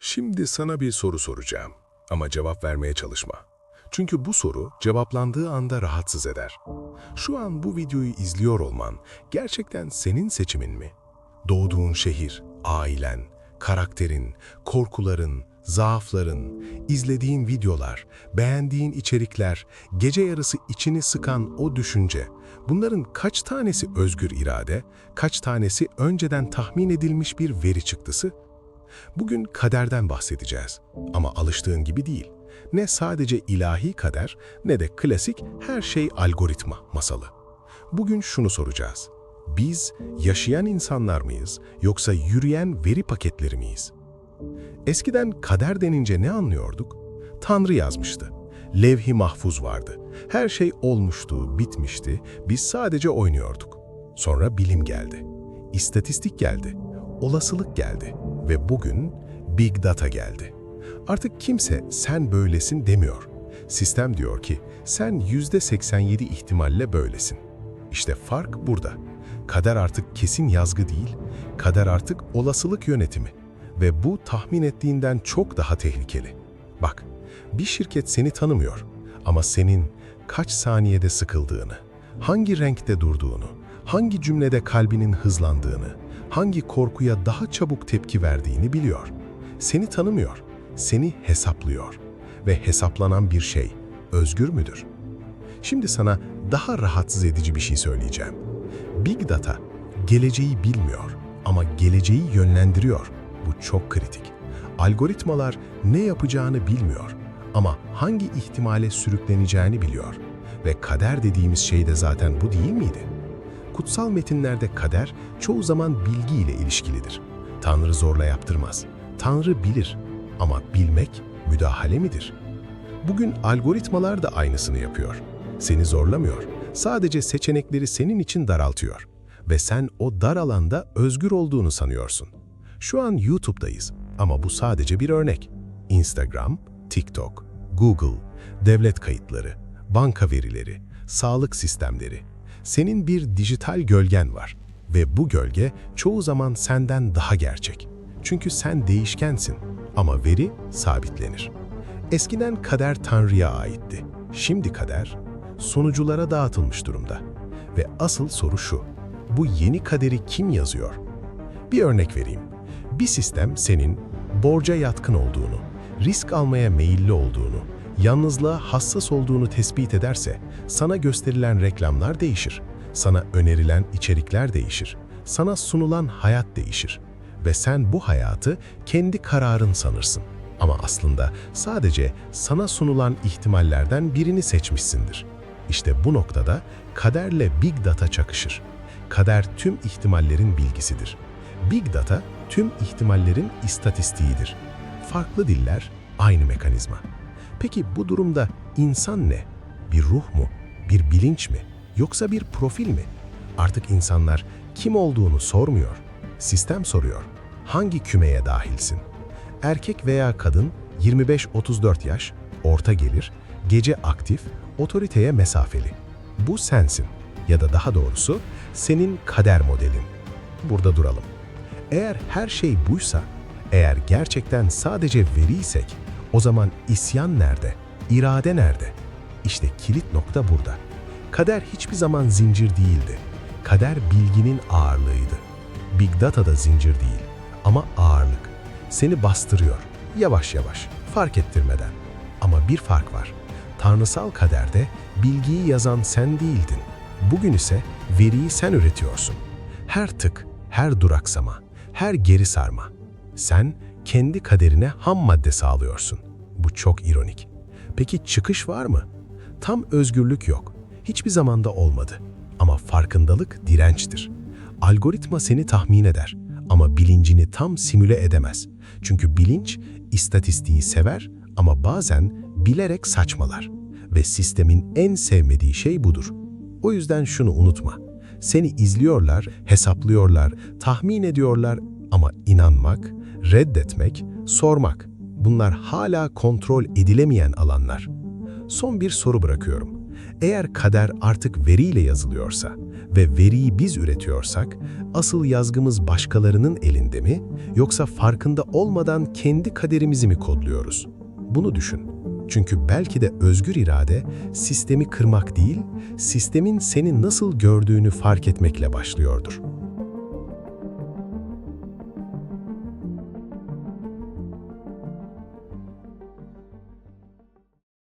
Şimdi sana bir soru soracağım ama cevap vermeye çalışma. Çünkü bu soru cevaplandığı anda rahatsız eder. Şu an bu videoyu izliyor olman gerçekten senin seçimin mi? Doğduğun şehir, ailen, karakterin, korkuların, zaafların, izlediğin videolar, beğendiğin içerikler, gece yarısı içini sıkan o düşünce, bunların kaç tanesi özgür irade, kaç tanesi önceden tahmin edilmiş bir veri çıktısı? Bugün kaderden bahsedeceğiz ama alıştığın gibi değil. Ne sadece ilahi kader ne de klasik her şey algoritma masalı. Bugün şunu soracağız. Biz yaşayan insanlar mıyız yoksa yürüyen veri paketleri miyiz? Eskiden kader denince ne anlıyorduk? Tanrı yazmıştı. Levh-i mahfuz vardı. Her şey olmuştu, bitmişti. Biz sadece oynuyorduk. Sonra bilim geldi. İstatistik geldi. Olasılık geldi. Ve bugün Big Data geldi. Artık kimse sen böylesin demiyor. Sistem diyor ki sen %87 ihtimalle böylesin. İşte fark burada. Kader artık kesin yazgı değil, kader artık olasılık yönetimi. Ve bu tahmin ettiğinden çok daha tehlikeli. Bak, bir şirket seni tanımıyor ama senin kaç saniyede sıkıldığını, hangi renkte durduğunu, hangi cümlede kalbinin hızlandığını, hangi korkuya daha çabuk tepki verdiğini biliyor. Seni tanımıyor, seni hesaplıyor. Ve hesaplanan bir şey özgür müdür? Şimdi sana daha rahatsız edici bir şey söyleyeceğim. Big Data geleceği bilmiyor ama geleceği yönlendiriyor. Bu çok kritik. Algoritmalar ne yapacağını bilmiyor ama hangi ihtimale sürükleneceğini biliyor. Ve kader dediğimiz şey de zaten bu değil miydi? Kutsal metinlerde kader çoğu zaman bilgiyle ilişkilidir. Tanrı zorla yaptırmaz. Tanrı bilir ama bilmek müdahale midir? Bugün algoritmalar da aynısını yapıyor. Seni zorlamıyor. Sadece seçenekleri senin için daraltıyor. Ve sen o dar alanda özgür olduğunu sanıyorsun. Şu an YouTube'dayız ama bu sadece bir örnek. Instagram, TikTok, Google, devlet kayıtları, banka verileri, sağlık sistemleri. Senin bir dijital gölgen var ve bu gölge çoğu zaman senden daha gerçek. Çünkü sen değişkensin ama veri sabitlenir. Eskiden kader Tanrı'ya aitti. Şimdi kader sunuculara dağıtılmış durumda. Ve asıl soru şu, bu yeni kaderi kim yazıyor? Bir örnek vereyim. Bir sistem senin borca yatkın olduğunu, risk almaya meyilli olduğunu, yalnızlığa hassas olduğunu tespit ederse, sana gösterilen reklamlar değişir, sana önerilen içerikler değişir, sana sunulan hayat değişir. Ve sen bu hayatı kendi kararın sanırsın. Ama aslında sadece sana sunulan ihtimallerden birini seçmişsindir. İşte bu noktada kaderle Big Data çakışır. Kader tüm ihtimallerin bilgisidir. Big Data tüm ihtimallerin istatistiğidir. Farklı diller, aynı mekanizma. Peki bu durumda insan ne? Bir ruh mu? Bir bilinç mi? Yoksa bir profil mi? Artık insanlar kim olduğunu sormuyor. Sistem soruyor. Hangi kümeye dahilsin? Erkek veya kadın 25-34 yaş, orta gelir, gece aktif, otoriteye mesafeli. Bu sensin ya da daha doğrusu senin kader modelin. Burada duralım. Eğer her şey buysa, eğer gerçekten sadece veriysek, o zaman isyan nerede? İrade nerede? İşte kilit nokta burada. Kader hiçbir zaman zincir değildi. Kader bilginin ağırlığıydı. Big Data da zincir değil ama ağırlık. Seni bastırıyor, yavaş yavaş, fark ettirmeden. Ama bir fark var. Tanrısal kaderde bilgiyi yazan sen değildin. Bugün ise veriyi sen üretiyorsun. Her tık, her duraksama, her geri sarma. Sen kendi kaderine ham madde sağlıyorsun. Bu çok ironik. Peki çıkış var mı? Tam özgürlük yok. Hiçbir zamanda olmadı. Ama farkındalık dirençtir. Algoritma seni tahmin eder ama bilincini tam simüle edemez. Çünkü bilinç istatistiği sever ama bazen bilerek saçmalar. Ve sistemin en sevmediği şey budur. O yüzden şunu unutma. Seni izliyorlar, hesaplıyorlar, tahmin ediyorlar ama inanmak, reddetmek, sormak, bunlar hala kontrol edilemeyen alanlar. Son bir soru bırakıyorum. Eğer kader artık veriyle yazılıyorsa ve veriyi biz üretiyorsak, asıl yazgımız başkalarının elinde mi, yoksa farkında olmadan kendi kaderimizi mi kodluyoruz? Bunu düşün. Çünkü belki de özgür irade, sistemi kırmak değil, sistemin seni nasıl gördüğünü fark etmekle başlıyordur.